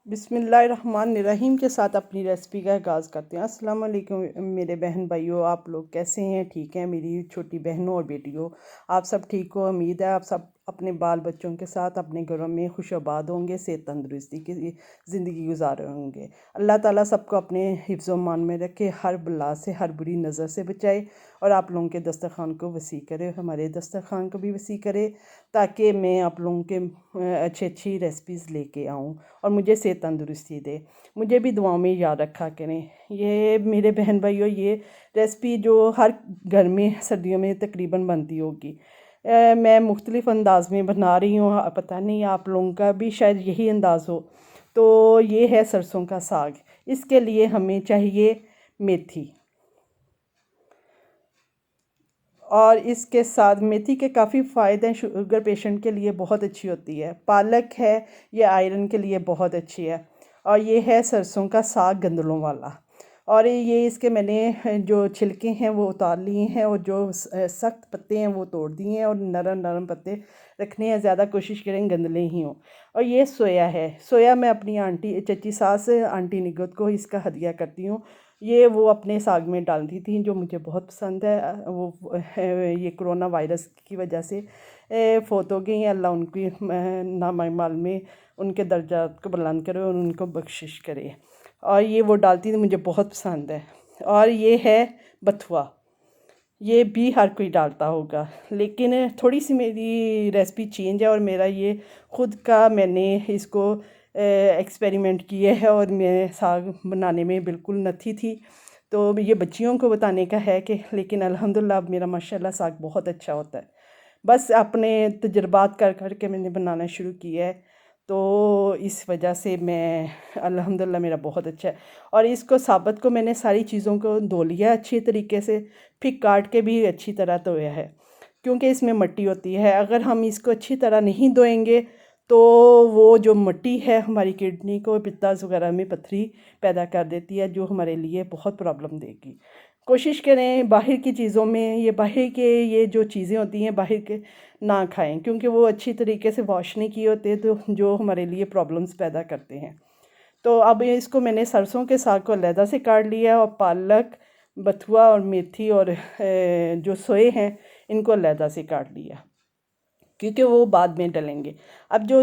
बिस्मिल्लाहिर्रहमानिर्रहीम के साथ अपनी रेसिपी का आगाज़ करते हैं। अस्सलाम वालेकुम मेरे बहन भाइयों, आप लोग कैसे हैं? ठीक हैं? मेरी छोटी बहनों और बेटियों, आप सब ठीक हो? उम्मीद है आप सब अपने बाल बच्चों के साथ अपने घरों में खुशआबाद होंगे, सेहत तंदुरुस्ती की ज़िंदगी गुजार रहे होंगे। अल्लाह ताला सबको अपने हिफ्ज़ मान में रखे, हर बला से, हर बुरी नज़र से बचाए और आप लोगों के दस्तरखान को वसी करे, हमारे दस्तरखान को भी वसी करे, ताकि मैं आप लोगों के अच्छी अच्छी रेसिपीज़ लेके आऊँ और मुझे सेहत तंदुरुस्ती दे। मुझे भी दुआओं में याद रखा करें। ये मेरे बहन भाइयों, ये रेसिपी जो हर घर में सर्दियों में तकरीबन बनती होगी, मैं मुख्तलिफ़ अंदाज़ में बना रही हूँ। पता नहीं आप लोगों का भी शायद यही अंदाज़ हो। तो ये है सरसों का साग। इसके लिए हमें चाहिए मेथी, और इसके साथ मेथी के काफ़ी फ़ायदे हैं। शुगर पेशेंट के लिए बहुत अच्छी होती है। पालक है, ये आयरन के लिए बहुत अच्छी है। और ये है सरसों का साग गंदलों वाला। और ये इसके मैंने जो छिलके हैं वो उतार लिए हैं, और जो सख्त पत्ते हैं वो तोड़ दिए हैं, और नरम नरम पत्ते रखने हैं। ज़्यादा कोशिश करें गंदले ही हों। और ये सोया है। सोया मैं अपनी आंटी, चची सास आंटी निगत को इसका हदिया करती हूँ। ये वो अपने साग में डालती थी, जो मुझे बहुत पसंद है। वो ये कोरोना वायरस की वजह से फ़ौत हो गई हैं। अल्लाह उनकी नामाल में उनके दर्जात को बुलंद करे और उनको बख्शिश करे। और ये वो डालती थी, मुझे बहुत पसंद है। और ये है बथुआ। ये भी हर कोई डालता होगा, लेकिन थोड़ी सी मेरी रेसिपी चेंज है, और मेरा ये ख़ुद का मैंने इसको एक्सपेरिमेंट किए है, और मैं साग बनाने में बिल्कुल नथी थी। तो ये बच्चियों को बताने का है कि, लेकिन अल्हम्दुलिल्लाह अब मेरा माशाल्लाह साग बहुत अच्छा होता है। बस अपने तजुर्बात कर कर के मैंने बनाना शुरू किया है, तो इस वजह से मैं अल्हम्दुलिल्लाह मेरा बहुत अच्छा है। और इसको साबुत को मैंने सारी चीज़ों को धो लिया अच्छी तरीके से, फिर काट के भी अच्छी तरह धोया है, क्योंकि इसमें मिट्टी होती है। अगर हम इसको अच्छी तरह नहीं धोएंगे तो वो जो मिट्टी है हमारी किडनी को, पित्तास वगैरह में पथरी पैदा कर देती है, जो हमारे लिए बहुत प्रॉब्लम देगी। कोशिश करें बाहर की चीज़ों में, ये बाहर के ये जो चीज़ें होती हैं बाहर के ना खाएं, क्योंकि वो अच्छी तरीके से वॉश नहीं किए होते, तो जो हमारे लिए प्रॉब्लम्स पैदा करते हैं। तो अब इसको मैंने सरसों के साग को अलहदा से काट लिया, और पालक, बथुआ और मेथी और जो सोए हैं इनको अलहदा से काट लिया, क्योंकि वो बाद में डलेंगे। अब जो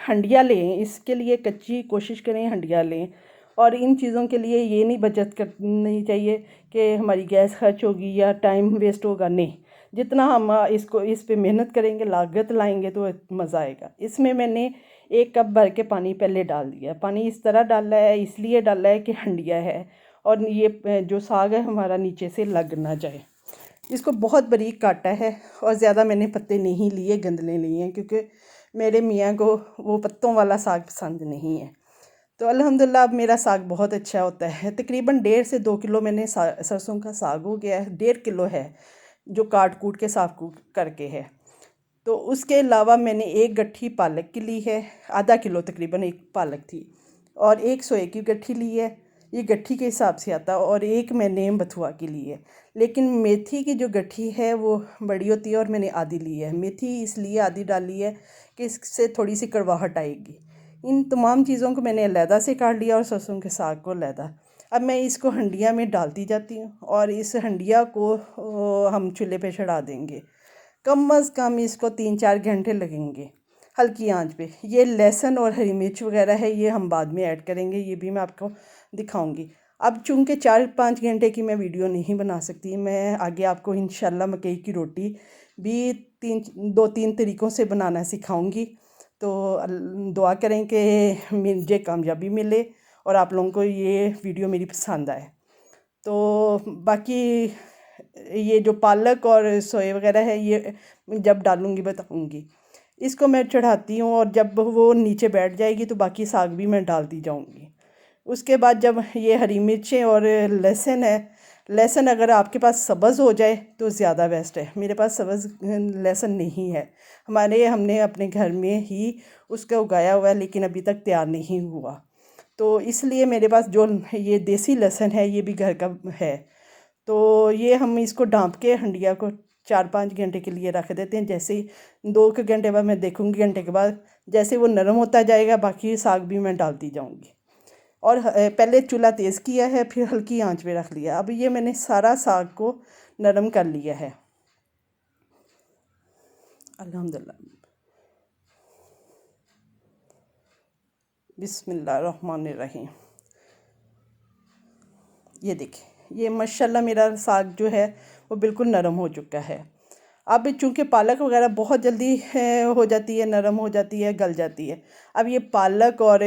हंडिया लें, इसके लिए कच्ची कोशिश करें हंडिया लें। और इन चीज़ों के लिए ये नहीं बचत करनी चाहिए कि हमारी गैस खर्च होगी या टाइम वेस्ट होगा, नहीं। जितना हम इसको इस पे मेहनत करेंगे, लागत लाएंगे, तो मज़ा आएगा। इसमें मैंने 1 कप भर के पानी पहले डाल दिया। पानी इस तरह डाला है, इसलिए डाला है कि हंडिया है, और ये जो साग है हमारा नीचे से लग ना जाए। इसको बहुत बारीक काटा है, और ज़्यादा मैंने पत्ते नहीं लिए, गंदले लिए हैं, क्योंकि मेरे मियाँ को वो पत्तों वाला साग पसंद नहीं है। तो अल्हम्दुलिल्लाह अब मेरा साग बहुत अच्छा होता है। तकरीबन 1.5 से 2 किलो मैंने सरसों का साग हो गया है। 1.5 किलो है जो काट कूट के साफ कूट करके है। तो उसके अलावा मैंने 1 गट्ठी पालक की ली है, आधा किलो तकरीबन एक पालक थी, और 1 सोए की गट्ठी ली है, ये गट्ठी के हिसाब से आता है, और 1 मैंने बथुआ की ली है। लेकिन मेथी की जो गट्ठी है वो बड़ी होती है, और मैंने आधी ली है। मेथी इसलिए आधी डाली है कि इससे थोड़ी सी कड़वाहट आएगी। इन तमाम चीज़ों को मैंने अलहदा से काट लिया, और सरसों के साग को अलहदा। अब मैं इसको हंडिया में डालती जाती हूँ, और इस हंडिया को हम चूल्हे पे चढ़ा देंगे। कम अज़ कम इसको 3-4 घंटे लगेंगे हल्की आंच पे। ये लहसुन और हरी मिर्च वगैरह है, ये हम बाद में ऐड करेंगे, ये भी मैं आपको दिखाऊंगी। अब चूँकि 4-5 घंटे की मैं वीडियो नहीं बना सकती, मैं आगे आपको इंशाल्लाह मकई की रोटी भी 2-3 तरीक़ों से बनाना सिखाऊंगी। तो दुआ करें कि मुझे कामयाबी मिले और आप लोगों को ये वीडियो मेरी पसंद आए। तो बाकी ये जो पालक और सोए वगैरह है, ये जब डालूँगी बताऊँगी। इसको मैं चढ़ाती हूँ, और जब वो नीचे बैठ जाएगी तो बाकी साग भी मैं डालती जाऊँगी। उसके बाद जब ये हरी मिर्चें और लहसुन है, लहसुन अगर आपके पास सब्ज़ हो जाए तो ज़्यादा बेस्ट है। मेरे पास सब्ज़ लहसुन नहीं है, हमने अपने घर में ही उसका उगाया हुआ है, लेकिन अभी तक तैयार नहीं हुआ। तो इसलिए मेरे पास जो ये देसी लहसुन है ये भी घर का है। तो ये हम इसको ढाँप के हंडिया को 4-5 घंटे के लिए रख देते हैं। जैसे ही 2 घंटे बाद मैं देखूँगी, घंटे के बाद जैसे वो नरम होता जाएगा बाकी साग भी मैं डालती जाऊंगी। और पहले चूल्हा तेज़ किया है, फिर हल्की आंच पे रख लिया। अब ये मैंने सारा साग को नरम कर लिया है अल्हम्दुलिल्लाह। बिस्मिल्लाहिर्रहमानिर्रहीम। ये देखिए, ये माशाल्लाह मेरा साग जो है वो बिल्कुल नरम हो चुका है। अब चूँकि पालक वगैरह बहुत जल्दी हो जाती है, नरम हो जाती है, गल जाती है। अब ये पालक और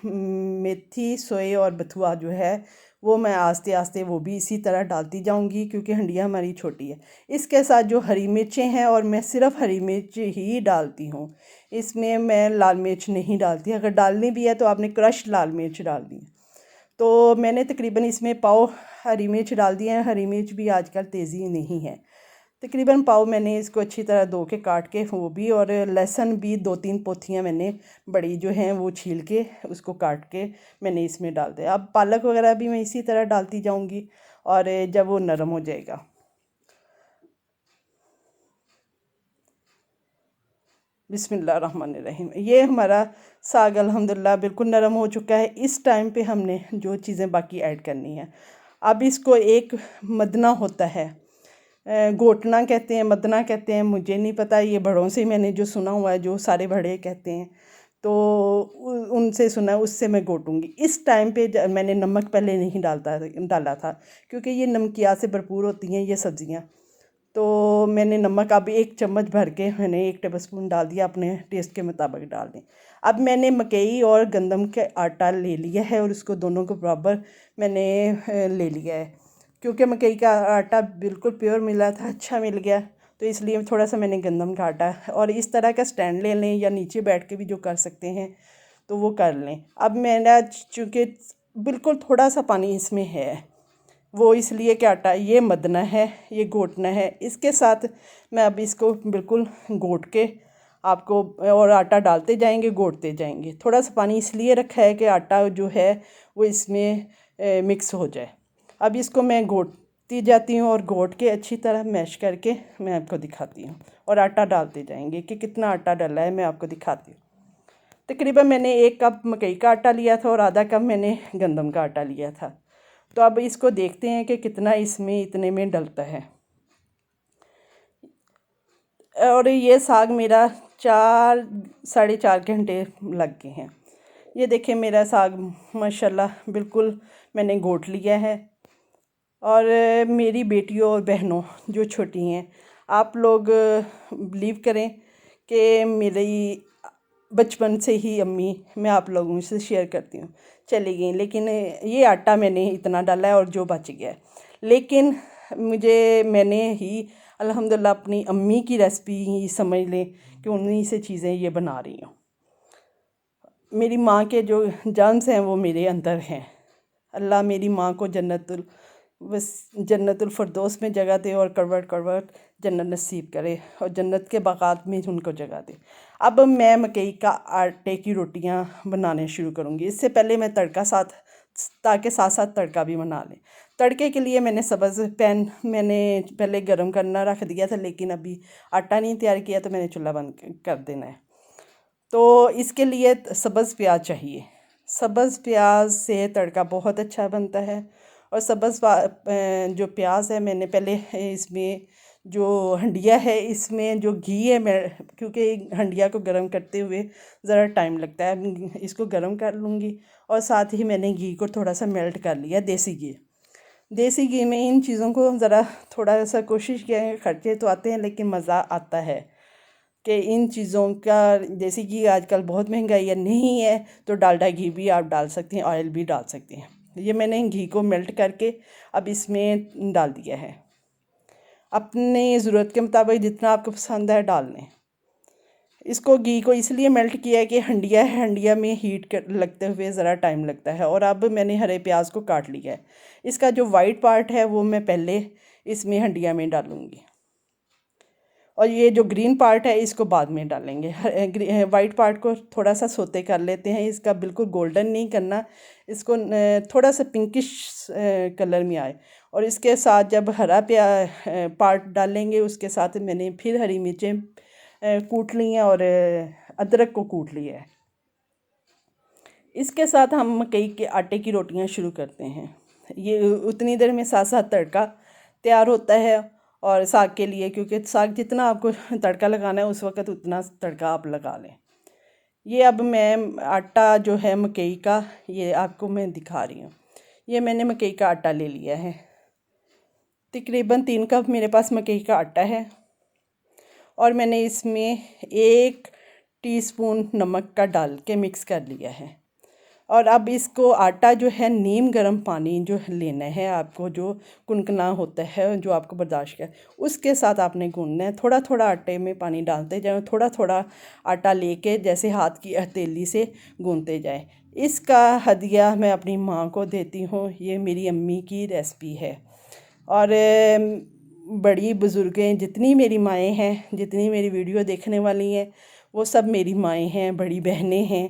मेथी, सोए और बथुआ जो है वो मैं आस्ते आस्ते वो भी इसी तरह डालती जाऊंगी, क्योंकि हंडिया हमारी छोटी है। इसके साथ जो हरी मिर्चें हैं, और मैं सिर्फ हरी मिर्च ही डालती हूँ, इसमें मैं लाल मिर्च नहीं डालती। अगर डालनी भी है तो आपने क्रश लाल मिर्च डालनी है। तो मैंने तकरीबन इसमें पाव हरी मिर्च डाल दिए हैं। हरी मिर्च भी आजकल तेज़ी नहीं है। तकरीबन पाव मैंने इसको अच्छी तरह धो के काट के वो भी, और लहसुन भी 2-3 पोथियाँ मैंने बड़ी जो हैं वो छील के उसको काट के मैंने इसमें डाल दिया। अब पालक वगैरह भी मैं इसी तरह डालती जाऊंगी, और जब वो नरम हो जाएगा। बिस्मिल्लाहिर्रहमानिर्रहीम। ये हमारा साग अल्हम्दुलिल्लाह बिल्कुल नरम हो चुका है। इस टाइम पे हमने जो चीज़ें बाकी ऐड करनी है, अब इसको एक मदना होता है, घोटना कहते हैं, मदना कहते हैं, मुझे नहीं पता। ये बड़ों से मैंने जो सुना हुआ है, जो सारे बड़े कहते हैं, तो उनसे सुना है, उससे मैं घोटूंगी। इस टाइम पे मैंने नमक पहले नहीं डाला था, क्योंकि ये नमकियात से भरपूर होती हैं ये सब्ज़ियाँ। तो मैंने नमक अब 1 चम्मच भर के मैंने 1 टेबल स्पून डाल दिया, अपने टेस्ट के मुताबिक डाल दें। अब मैंने मकई और गंदम के आटा ले लिया है, और उसको दोनों को बराबर मैंने ले लिया है, क्योंकि मकई का आटा बिल्कुल प्योर मिला था, अच्छा मिल गया। तो इसलिए थोड़ा सा मैंने गंदम का आटा, और इस तरह का स्टैंड ले लें, या नीचे बैठ के भी जो कर सकते हैं तो वो कर लें। अब मैंने चूँकि बिल्कुल थोड़ा सा पानी इसमें है, वो इसलिए कि आटा ये मदना है, ये घोटना है। इसके साथ मैं अब इसको बिल्कुल घोट के आपको, और आटा डालते जाएंगे, घोटते जाएंगे। थोड़ा सा पानी इसलिए रखा है कि आटा जो है वो इसमें मिक्स हो जाए। अब इसको मैं घोटती जाती हूँ, और घोट के अच्छी तरह मैश करके मैं आपको दिखाती हूँ, और आटा डालते जाएंगे कि कितना आटा डाला है मैं आपको दिखाती हूँ। तकरीबन मैंने 1 कप मकई का आटा लिया था, और आधा कप मैंने गंदम का आटा लिया था। तो अब इसको देखते हैं कि कितना इसमें इतने में डलता है। और ये साग मेरा 4-4.5 घंटे लग गए हैं। ये देखें, मेरा साग माशाल्लाह बिल्कुल मैंने घोट लिया है। और मेरी बेटियों और बहनों जो छोटी हैं, आप लोग बिलीव करें कि मेरी बचपन से ही अम्मी, मैं आप लोगों से शेयर करती हूँ, चली गई, लेकिन ये आटा मैंने इतना डाला है और जो बच गया है। लेकिन मैंने ही अल्हम्दुलिल्लाह अपनी अम्मी की रेसिपी ही समझ लें कि उन्हीं से चीज़ें ये बना रही हूँ। मेरी माँ के जो जर्म्स हैं वो मेरे अंदर हैं। अल्लाह मेरी माँ को जन्नतुल फरदौस में जगह दे, और करवट करवट जन्नत नसीब करे, और जन्नत के बागात में उनको जगह दे। अब मैं मकई का आटे की रोटियां बनाने शुरू करूँगी। इससे पहले मैं तड़का ताकि साथ साथ तड़का भी बना लें। तड़के के लिए मैंने सब्ज़ पैन मैंने पहले गरम करना रख दिया था, लेकिन अभी आटा नहीं तैयार किया, तो मैंने चूल्हा बंद कर देना है। तो इसके लिए सब्ज़ प्याज चाहिए। सब्ज़ प्याज से तड़का बहुत अच्छा बनता है। और जो प्याज है, मैंने पहले इसमें जो हंडिया है, इसमें जो घी है, मैं क्योंकि हंडिया को गर्म करते हुए ज़रा टाइम लगता है, इसको गर्म कर लूँगी। और साथ ही मैंने घी को थोड़ा सा मेल्ट कर लिया, देसी घी। देसी घी में इन चीज़ों को ज़रा थोड़ा सा कोशिश किया है, खर्चे तो आते हैं लेकिन मज़ा आता है कि इन चीज़ों का। देसी घी आजकल बहुत महंगाई है, नहीं है तो डालडा घी भी आप डाल सकते हैं, ऑयल भी डाल सकते हैं। ये मैंने घी को मेल्ट करके अब इसमें डाल दिया है। अपने ज़रूरत के मुताबिक जितना आपको पसंद है डाल लें। इसको घी को इसलिए मेल्ट किया है कि हंडिया है, हंडिया में लगते हुए ज़रा टाइम लगता है। और अब मैंने हरे प्याज को काट लिया है। इसका जो वाइट पार्ट है वो मैं पहले इसमें हंडिया में डालूँगी, और ये जो ग्रीन पार्ट है इसको बाद में डालेंगे। वाइट पार्ट को थोड़ा सा सोते कर लेते हैं, इसका बिल्कुल गोल्डन नहीं करना, इसको थोड़ा सा पिंकिश कलर में आए। और इसके साथ जब हरा पार्ट डालेंगे, उसके साथ मैंने फिर हरी मिर्चें कूट ली हैं, और अदरक को कूट लिया है। इसके साथ हम मकई के आटे की रोटियां शुरू करते हैं। ये उतनी देर में साथ साथ तड़का तैयार होता है और साग के लिए, क्योंकि साग जितना आपको तड़का लगाना है उस वक़्त उतना तड़का आप लगा लें। ये अब मैं आटा जो है मकई का, ये आपको मैं दिखा रही हूँ। ये मैंने मकई का आटा ले लिया है, तकरीबन 3 कप मेरे पास मकई का आटा है। और मैंने इसमें 1 टीस्पून नमक का डाल के मिक्स कर लिया है। और अब इसको आटा जो है नीम गर्म पानी जो लेना है आपको, जो कुनकुना होता है जो आपको बर्दाश्त है, उसके साथ आपने गूंदना है। थोड़ा थोड़ा आटे में पानी डालते जाएं, थोड़ा थोड़ा आटा लेके जैसे हाथ की हथेली से गूंदते जाएं। इसका हदिया मैं अपनी माँ को देती हूँ। ये मेरी अम्मी की रेसिपी है। और बड़ी बुज़ुर्गें जितनी मेरी माएँ हैं, जितनी मेरी वीडियो देखने वाली हैं, वो सब मेरी माएँ हैं, बड़ी बहनें हैं।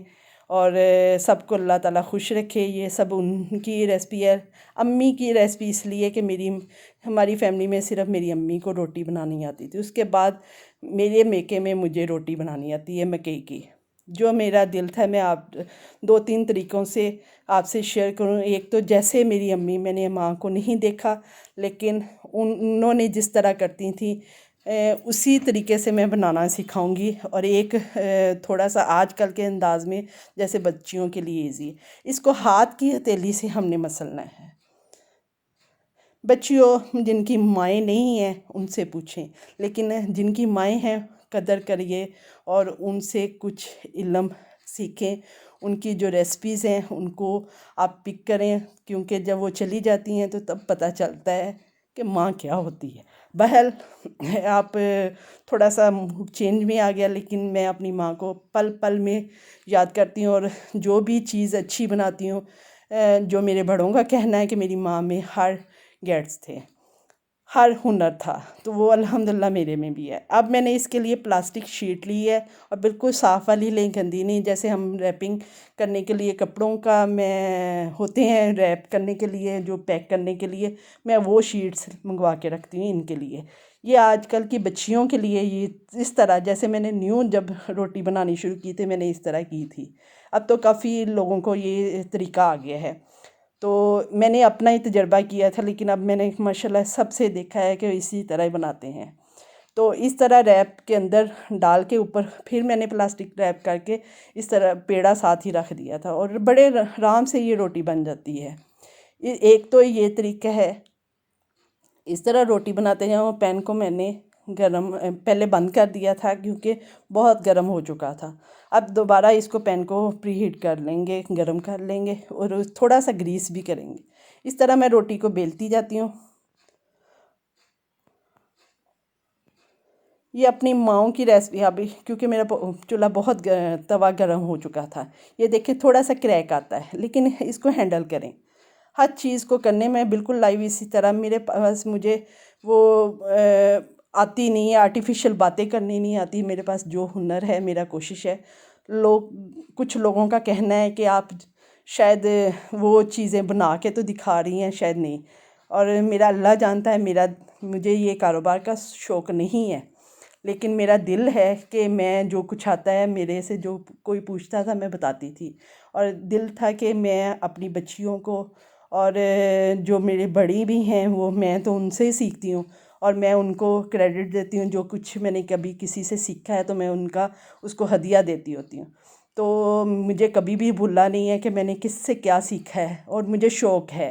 और सबको अल्लाह ताला खुश रखे। ये सब उनकी रेसिपी है। अम्मी की रेसिपी इसलिए कि हमारी फैमिली में सिर्फ मेरी अम्मी को रोटी बनानी आती थी। उसके बाद मेरे मेके में मुझे रोटी बनानी आती है मकई की। जो मेरा दिल था मैं आप 2-3 तरीक़ों से आपसे शेयर करूँ। एक तो जैसे मेरी अम्मी, मैंने माँ को नहीं देखा, लेकिन उन्होंने जिस तरह करती थी उसी तरीके से मैं बनाना सिखाऊंगी। और एक थोड़ा सा आजकल के अंदाज में, जैसे बच्चियों के लिए इजी। इसको हाथ की हथेली से हमने मसलना है। बच्चियों जिनकी माएँ नहीं हैं उनसे पूछें, लेकिन जिनकी माएँ हैं कदर करिए और उनसे कुछ इल्म सीखें। उनकी जो रेसिपीज़ हैं उनको आप पिक करें, क्योंकि जब वो चली जाती हैं तो तब पता चलता है कि माँ क्या होती है। बहरहाल आप थोड़ा सा चेंज में आ गया, लेकिन मैं अपनी माँ को पल पल में याद करती हूँ। और जो भी चीज़ अच्छी बनाती हूँ, जो मेरे बड़ों का कहना है कि मेरी माँ में हर गैट्स थे, हर हुनर था, तो वो अल्हम्दुलिल्लाह मेरे में भी है। अब मैंने इसके लिए प्लास्टिक शीट ली है, और बिल्कुल साफ़ वाली लें, गंदी नहीं। जैसे हम रैपिंग करने के लिए कपड़ों का मैं होते हैं रैप करने के लिए, जो पैक करने के लिए, मैं वो शीट्स मंगवा के रखती हूँ इनके लिए। ये आजकल की बच्चियों के लिए ये इस तरह, जैसे मैंने न्यू जब रोटी बनानी शुरू की थी मैंने इस तरह की थी। अब तो काफ़ी लोगों को ये तरीका आ गया है। तो मैंने अपना ही तजर्बा किया था, लेकिन अब मैंने माशाल्लाह सबसे देखा है कि इसी तरह ही बनाते हैं। तो इस तरह रैप के अंदर डाल के ऊपर फिर मैंने प्लास्टिक रैप करके इस तरह पेड़ा साथ ही रख दिया था, और बड़े आराम से ये रोटी बन जाती है। एक तो ये तरीका है। इस तरह रोटी बनाते हैं। वो पैन को मैंने गरम पहले बंद कर दिया था, क्योंकि बहुत गर्म हो चुका था। अब दोबारा इसको पैन को प्रीहीट कर लेंगे, गरम कर लेंगे, और थोड़ा सा ग्रीस भी करेंगे। इस तरह मैं रोटी को बेलती जाती हूँ। ये अपनी माओं की रेसिपी अभी, क्योंकि मेरा चूल्हा बहुत तवा गर्म हो चुका था। ये देखें थोड़ा सा क्रैक आता है, लेकिन इसको हैंडल करें। हर चीज़ को करने में बिल्कुल लाइव इसी तरह मेरे पास, मुझे वो आती नहीं है, आर्टिफिशियल बातें करनी नहीं आती। मेरे पास जो हुनर है, मेरा कोशिश है। कुछ लोगों का कहना है कि आप शायद वो चीज़ें बना के तो दिखा रही हैं, शायद नहीं। और मेरा अल्लाह जानता है, मुझे ये कारोबार का शौक़ नहीं है, लेकिन मेरा दिल है कि मैं जो कुछ आता है, मेरे से जो कोई पूछता था मैं बताती थी। और दिल था कि मैं अपनी बच्चियों को, और जो मेरे बड़ी भी हैं वो, मैं तो उनसे ही सीखती हूँ, और मैं उनको क्रेडिट देती हूँ। जो कुछ मैंने कभी किसी से सीखा है तो मैं उसको हदिया देती होती हूँ। तो मुझे कभी भी भूला नहीं है कि मैंने किससे क्या सीखा है, और मुझे शौक़ है।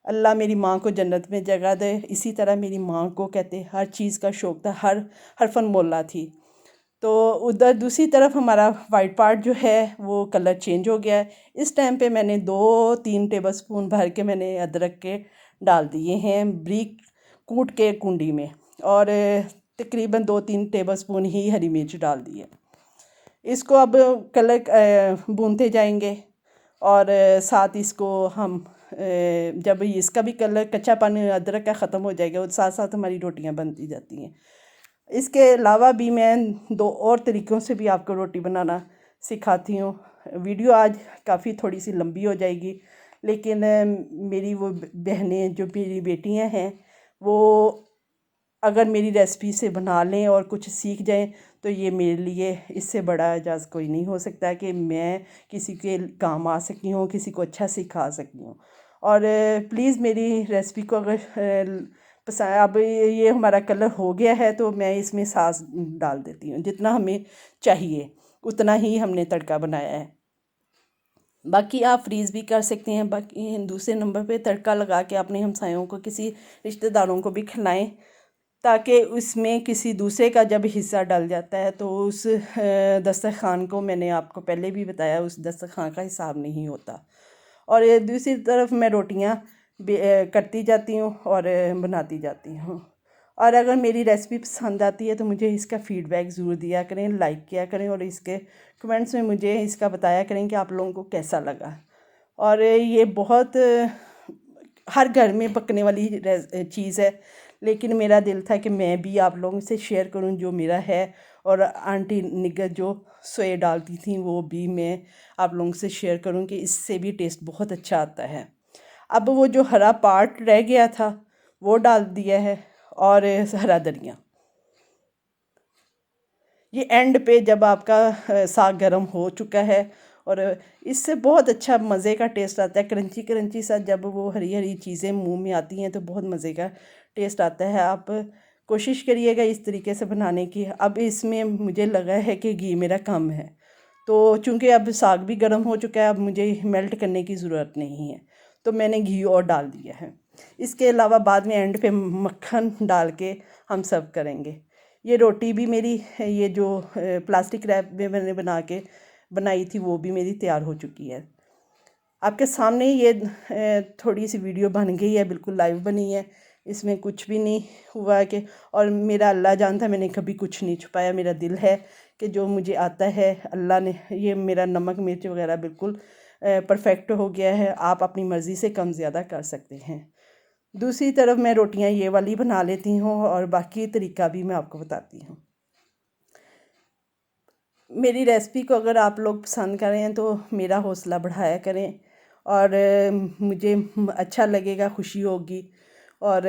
अल्लाह मेरी माँ को जन्नत में जगह दे। इसी तरह मेरी माँ को कहते हर चीज़ का शौक़ था, हर फन मोला थी। तो उधर दूसरी तरफ हमारा वाइट पार्ट जो है वो कलर चेंज हो गया है। इस टाइम पे मैंने 2-3 टेबलस्पून भर के मैंने अदरक के डाल दिए हैं बारीक कूट के कुंडी में, और तकरीबन 2-3 टेबलस्पून ही हरी मिर्च डाल दी है। इसको अब कलर भूनते जाएंगे, और साथ इसको हम जब इसका भी कलर कच्चापन अदरक का ख़त्म हो जाएगा, और साथ साथ हमारी रोटियां बनती जाती हैं। इसके अलावा भी मैं 2 और तरीक़ों से भी आपको रोटी बनाना सिखाती हूँ। वीडियो आज काफ़ी थोड़ी सी लंबी हो जाएगी, लेकिन मेरी वो बहनें, जो मेरी बेटियां हैं, वो अगर मेरी रेसिपी से बना लें और कुछ सीख जाएं तो ये मेरे लिए इससे बड़ा एजाज़ कोई नहीं हो सकता कि मैं किसी के काम आ सकी हूँ, किसी को अच्छा सिखा सकी हूँ। और प्लीज़ मेरी रेसिपी को अगर पसंद, अब ये हमारा कलर हो गया है तो मैं इसमें सास डाल देती हूँ, जितना हमें चाहिए उतना ही हमने तड़का बनाया है। बाकी आप फ्रीज़ भी कर सकते हैं। बाकी दूसरे नंबर पे तड़का लगा के अपने हमसायों को, किसी रिश्तेदारों को भी खिलाएं, ताकि उसमें किसी दूसरे का जब हिस्सा डल जाता है तो उस दस्तरख़्वान को, मैंने आपको पहले भी बताया, उस दस्तरख़्वान का हिसाब नहीं होता। और ये दूसरी तरफ मैं रोटियां करती जाती हूँ और बनाती जाती हूँ। और अगर मेरी रेसिपी पसंद आती है तो मुझे इसका फ़ीडबैक ज़रूर दिया करें, लाइक किया करें और इसके कमेंट्स में मुझे इसका बताया करें कि आप लोगों को कैसा लगा। और ये बहुत हर घर में पकने वाली चीज़ है, लेकिन मेरा दिल था कि मैं भी आप लोगों से शेयर करूं जो मेरा है। और आंटी निगत जो सोए डालती थी वो भी मैं आप लोगों से शेयर करूं कि इससे भी टेस्ट बहुत अच्छा आता है। अब वो जो हरा पार्ट रह गया था वो डाल दिया है और हरा धनिया। ये एंड पे जब आपका साग गर्म हो चुका है और इससे बहुत अच्छा मज़े का टेस्ट आता है, क्रंची क्रंची सा, जब वो हरी हरी चीज़ें मुंह में आती हैं तो बहुत मज़े का टेस्ट आता है। आप कोशिश करिएगा इस तरीके से बनाने की। अब इसमें मुझे लगा है कि घी मेरा कम है, तो चूँकि अब साग भी गर्म हो चुका है, अब मुझे मेल्ट करने की ज़रूरत नहीं है, तो मैंने घी और डाल दिया है। इसके अलावा बाद में एंड पे मक्खन डाल के हम सर्व करेंगे। ये रोटी भी मेरी, ये जो प्लास्टिक रैप में मैंने बना के बनाई थी वो भी मेरी तैयार हो चुकी है। आपके सामने ये थोड़ी सी वीडियो बन गई है, बिल्कुल लाइव बनी है, इसमें कुछ भी नहीं हुआ कि, और मेरा अल्लाह जानता है मैंने कभी कुछ नहीं छुपाया। मेरा दिल है कि जो मुझे आता है अल्लाह ने, ये मेरा नमक मिर्च वगैरह बिल्कुल परफेक्ट हो गया है। आप अपनी मर्ज़ी से कम ज़्यादा कर सकते हैं। दूसरी तरफ मैं रोटियां ये वाली बना लेती हूँ और बाकी तरीका भी मैं आपको बताती हूँ। मेरी रेसिपी को अगर आप लोग पसंद करें तो मेरा हौसला बढ़ाया करें और मुझे अच्छा लगेगा, खुशी होगी। और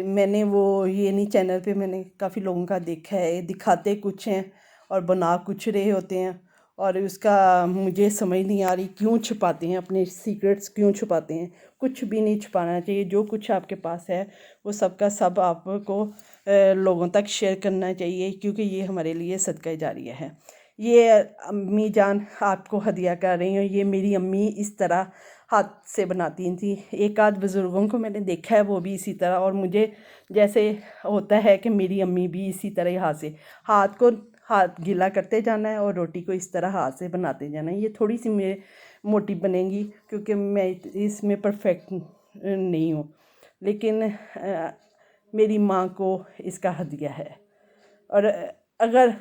मैंने वो ये नहीं, चैनल पे मैंने काफ़ी लोगों का देखा है, दिखाते कुछ हैं और बना कुछ रहे होते हैं, और उसका मुझे समझ नहीं आ रही क्यों छुपाते हैं, अपने सीक्रेट्स क्यों छुपाते हैं। कुछ भी नहीं छुपाना चाहिए, जो कुछ आपके पास है वो सब का सब आपको लोगों तक शेयर करना चाहिए, क्योंकि ये हमारे लिए सदका जारिया है। ये अम्मी जान आपको हदिया कर रही हूँ। ये मेरी अम्मी इस तरह हाथ से बनाती थी। एक आध बुज़ुर्गों को मैंने देखा है वो भी इसी तरह, और मुझे जैसे होता है कि मेरी अम्मी भी इसी तरह हाथ से, हाथ गीला करते जाना है और रोटी को इस तरह हाथ से बनाते जाना है। ये थोड़ी सी मेरे मोटी बनेगी क्योंकि मैं इसमें परफेक्ट नहीं हूँ, लेकिन मेरी माँ को इसका हदिया है। और अगर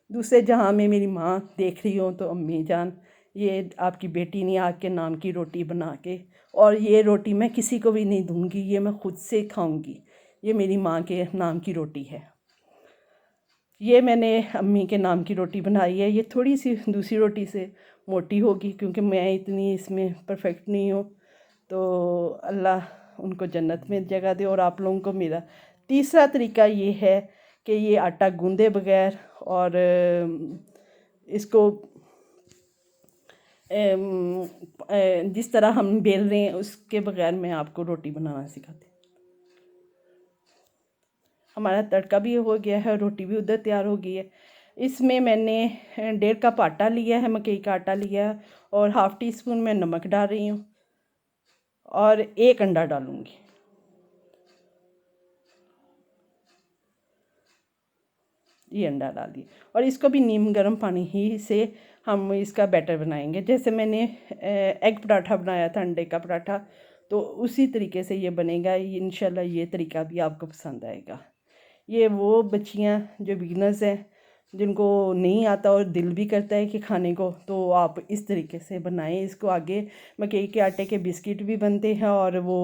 दूसरे जहाँ में मेरी माँ देख रही हो तो अम्मी जान, ये आपकी बेटी ने आग के नाम की रोटी बना के, और ये रोटी मैं किसी को भी नहीं दूंगी, ये मैं खुद से खाऊंगी। ये मेरी माँ के नाम की रोटी है। ये मैंने अम्मी के नाम की रोटी बनाई है। ये थोड़ी सी दूसरी रोटी से मोटी होगी क्योंकि मैं इतनी इसमें परफेक्ट नहीं हूँ। तो अल्लाह उनको जन्नत में जगह दे। और आप लोगों को मेरा तीसरा तरीका ये है कि ये आटा गूंदे बगैर और इसको जिस तरह हम बेल रहे हैं उसके बगैर मैं आपको रोटी बनाना सिखाती हूँ। हमारा तड़का भी हो गया है, रोटी भी उधर तैयार हो गई है। इसमें मैंने 1.5 कप आटा लिया है, मकई का आटा लिया है, और हाफ़ टी स्पून मैं नमक डाल रही हूँ और 1 अंडा डालूँगी। ये अंडा डाल दिए और इसको भी नीम गर्म पानी ही से हम इसका बैटर बनाएंगे। जैसे मैंने एग पराठा बनाया था, अंडे का पराठा, तो उसी तरीके से ये बनेगा। इंशाल्लाह ये तरीका भी आपको पसंद आएगा। ये वो बच्चियाँ जो बिगनर्स हैं, जिनको नहीं आता और दिल भी करता है कि खाने को, तो आप इस तरीके से बनाएं इसको। आगे मकई के आटे के बिस्किट भी बनते हैं और वो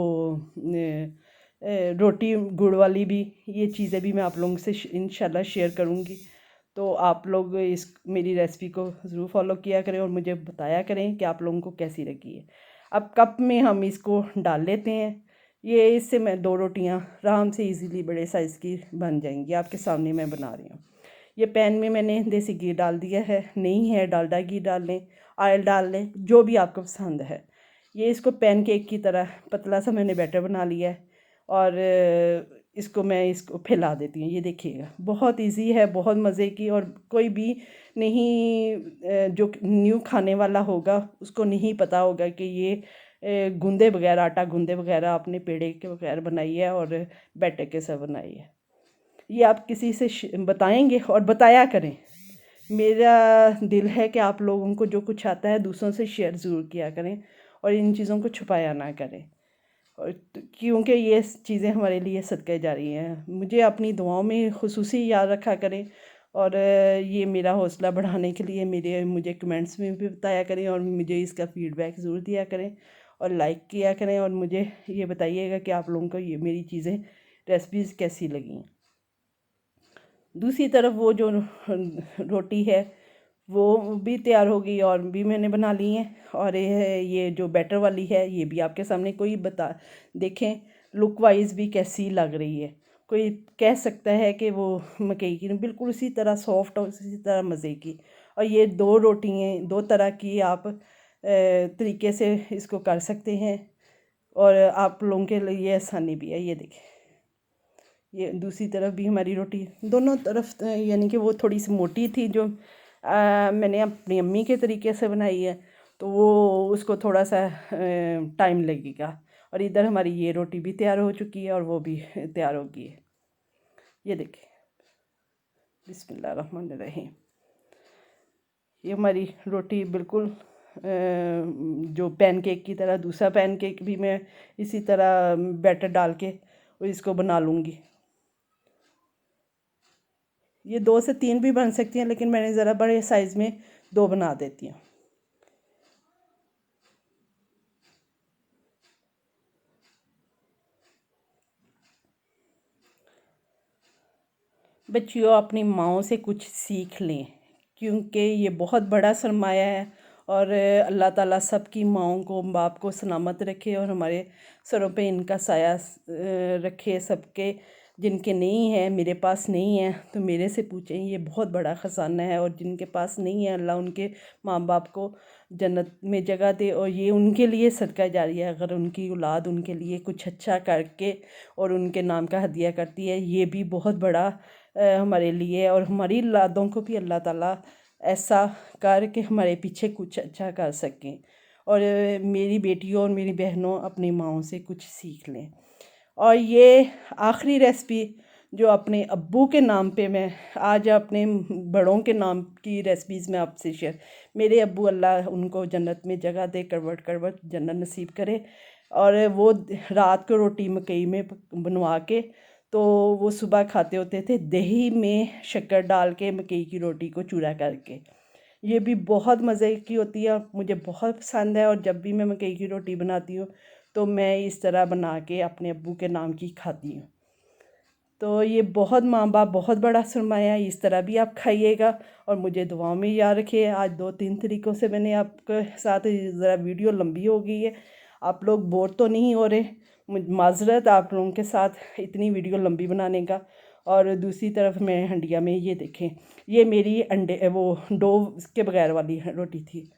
रोटी गुड़ वाली भी, ये चीज़ें भी मैं आप लोगों से इंशाल्लाह शेयर करूँगी। तो आप लोग इस मेरी रेसिपी को ज़रूर फॉलो किया करें और मुझे बताया करें कि आप लोगों को कैसी लगी है। अब कप में हम इसको डाल लेते हैं। ये इससे मैं 2 रोटियां आराम से इजीली बड़े साइज़ की बन जाएंगी। आपके सामने मैं बना रही हूँ। ये पैन में मैंने देसी घी डाल दिया है, नहीं है डालडा घी डाल लें, ऑयल डाल लें, जो भी आपको पसंद है। ये इसको पैनकेक की तरह पतला सा मैंने बैटर बना लिया है और इसको फैला देती हूँ। ये देखिएगा बहुत इजी है, बहुत मज़े की, और कोई भी नहीं जो न्यू खाने वाला होगा उसको नहीं पता होगा कि ये गूंदे बगैर, आटा गूंदे बगैर आपने पेड़े के बगैर बनाई है और बैटर के साथ बनाई है। ये आप किसी से बताएंगे और बताया करें। मेरा दिल है कि आप लोगों को जो कुछ आता है दूसरों से शेयर ज़रूर किया करें और इन चीज़ों को छुपाया ना करें, और क्योंकि ये चीज़ें हमारे लिए सदका जारी हैं। मुझे अपनी दुआओं में खुसूसी याद रखा करें, और ये मेरा हौसला बढ़ाने के लिए मुझे कमेंट्स में भी बताया करें और मुझे इसका फ़ीडबैक ज़रूर दिया करें और लाइक किया करें, और मुझे ये बताइएगा कि आप लोगों को ये मेरी चीज़ें रेसिपीज़ कैसी लगी। दूसरी तरफ वो जो रोटी है वो भी तैयार हो गई और भी मैंने बना ली है। और ये जो बैटर वाली है ये भी आपके सामने, कोई बता देखें लुक वाइज भी कैसी लग रही है। कोई कह सकता है कि वो मकई की, बिल्कुल उसी तरह सॉफ्ट और उसी तरह मज़े की। और ये 2 रोटियाँ 2 तरह की आप तरीके से इसको कर सकते हैं और आप लोगों के लिए आसानी भी है। ये देखें, ये दूसरी तरफ भी हमारी रोटी दोनों तरफ, यानी कि वो थोड़ी सी मोटी थी जो मैंने अपनी अम्मी के तरीके से बनाई है, तो वो उसको थोड़ा सा टाइम लगेगा। और इधर हमारी ये रोटी भी तैयार हो चुकी है और वो भी तैयार हो गई है। ये देखिए, बिस्मिल्लाहिर्रहमानिर्रहीम। ये हमारी रोटी बिल्कुल जो पैनकेक की तरह, दूसरा पैनकेक भी मैं इसी तरह बैटर डाल के इसको बना लूँगी। ये 2 से 3 भी बन सकती हैं, लेकिन मैंने ज़रा बड़े साइज़ में 2 बना देती हूँ। बच्चियों, अपनी माँओं से कुछ सीख लें, क्योंकि ये बहुत बड़ा सरमाया है। और अल्लाह ताला सबकी माँओं को, बाप को सलामत रखे और हमारे सरों पे इनका साया रखे सबके। जिनके नहीं है, मेरे पास नहीं है, तो मेरे से पूछें, ये बहुत बड़ा ख़जाना है। और जिनके पास नहीं है, अल्लाह उनके माँ बाप को जन्नत में जगह दे, और ये उनके लिए सदका जारी है। अगर उनकी औलाद उनके लिए कुछ अच्छा करके और उनके नाम का हदिया करती है, ये भी बहुत बड़ा हमारे लिए, और हमारी औलादों को भी अल्लाह ताला ऐसा कर के हमारे पीछे कुछ अच्छा कर सकें। और मेरी बेटियों और मेरी बहनों, अपनी माँओं से कुछ सीख लें। और ये आखिरी रेसिपी जो अपने अब्बू के नाम पे मैं आज अपने बड़ों के नाम की रेसिपीज़ में आपसे शेयर। मेरे अब्बू, अल्लाह उनको जन्नत में जगह दे, करवट करवट जन्नत नसीब करे। और वो रात को रोटी मकई में बनवा के, तो वो सुबह खाते होते थे दही में शक्कर डाल के, मकई की रोटी को चूरा करके। ये भी बहुत मज़े की होती है, मुझे बहुत पसंद है। और जब भी मैं मकई की रोटी बनाती हूँ तो मैं इस तरह बना के अपने अब्बू के नाम की खाती हूँ। तो ये बहुत, माँ बाप बहुत बड़ा सरमाया है, इस तरह भी आप खाइएगा। और मुझे दुआओं में याद रखिए। आज 2-3 तरीक़ों से मैंने आपके साथ, ज़रा वीडियो लंबी हो गई है, आप लोग बोर तो नहीं हो रहे? माज़रत आप लोगों के साथ इतनी वीडियो लंबी बनाने का। और दूसरी तरफ मैं हंडिया में, ये देखें, ये मेरी अंडे वो डो के बगैर वाली रोटी थी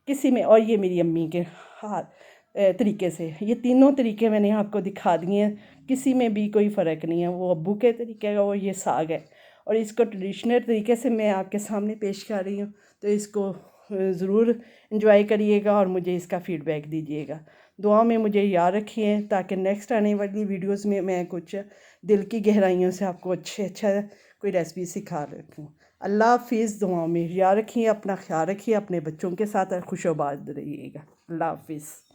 किसी में, और ये मेरी अम्मी के हाथ तरीके से। ये तीनों तरीके मैंने आपको दिखा दिए हैं, किसी में भी कोई फ़र्क नहीं है। वो अब्बू के तरीके का, वो ये साग है, और इसको ट्रेडिशनल तरीके से मैं आपके सामने पेश कर रही हूँ। तो इसको ज़रूर इंजॉय करिएगा और मुझे इसका फ़ीडबैक दीजिएगा। दुआ में मुझे याद रखिए, ताकि नेक्स्ट आने वाली वीडियोस में मैं कुछ दिल की गहराइयों से आपको अच्छा कोई रेसिपी सिखा रखूँ। अल्लाह हाफिज़। दुआओं में याद रखिए, अपना ख्याल रखिए, अपने बच्चों के साथ खुशोबाद रहिएगा। अल्लाह हाफिज़।